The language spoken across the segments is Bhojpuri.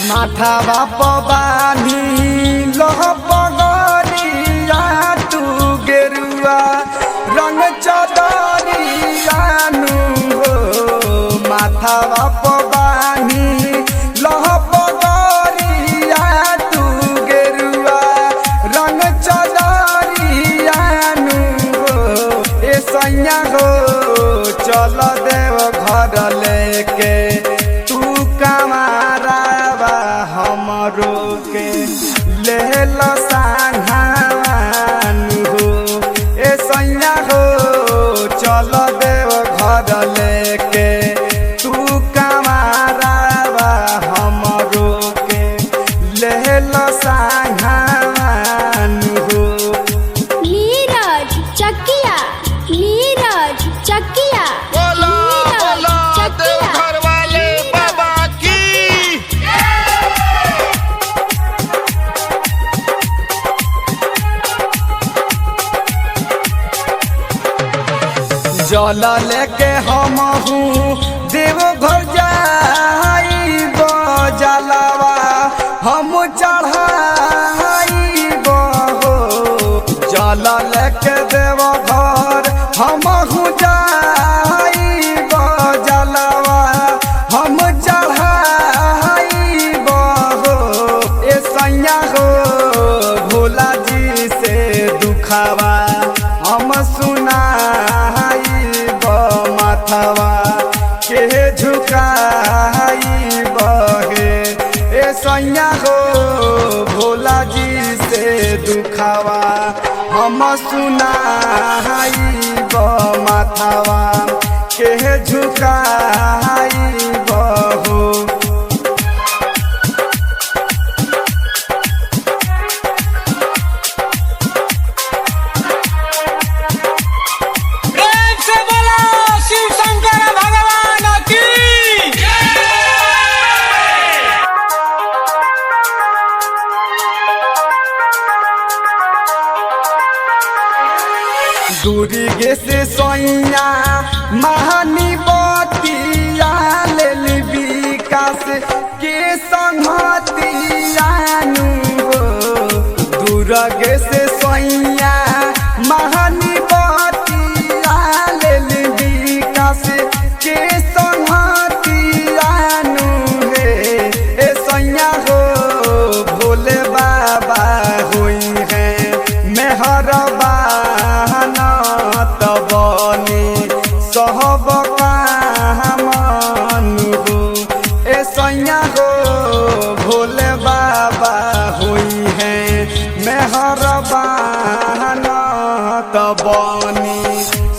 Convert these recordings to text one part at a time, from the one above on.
माथा बाप बानी लह पगलिया तू गेरुआ रंग चदरिया हो माथा बाप बानी लह पगलिया तू गेरुआ रंग चदरिया हो ए सैया हो चल देव घर लेके तू कमारा हमरो के ले लो सांघान हो ए सैया हो चल देव घर लेके तू कमारा हमरो के ले लो सांघान हो। नीरज चकिया बोला बोला देव घर वाले बाबा की। जल लेके हम देव घर जाइब जलवा हम चढ़ाइब हो जल लेके देव घर हम जाइब जलवा हम चढ़ाइब हो ए सैया हो भोला जी से दुखावा हम सुनाइब माथवा के झुकाइब हे ए सैया हो भोला जी से दुखावा हम सुनाइब माथवा के झुकाइब हो। प्रेम से बोला शिव शंकर भगवान की। दूरी गे से सोइया महानी बतिया ले विकास के संगतिया हो दूर गे से सोइया महानी बतिया ले विकास के संगतिया हे ए सैया हो भोले बाबा होई है मेहरबा तबनी सहब कामन हो ए सैया हो भोले बाबा हुई है मेहरबान तबनी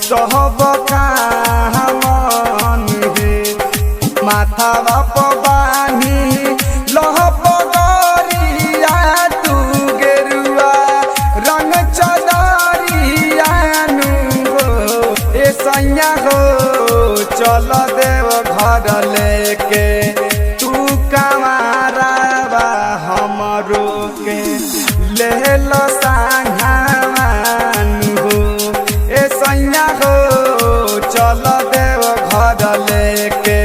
सहब कामन हे माथा बाप बानी लह पगलिया तू गेरुआ रंग चदरिया ए सैया हो चल देव घर लेके तू कमारा हमरो के ले लो सांघान हो ए सैया हो चल देव घर लेके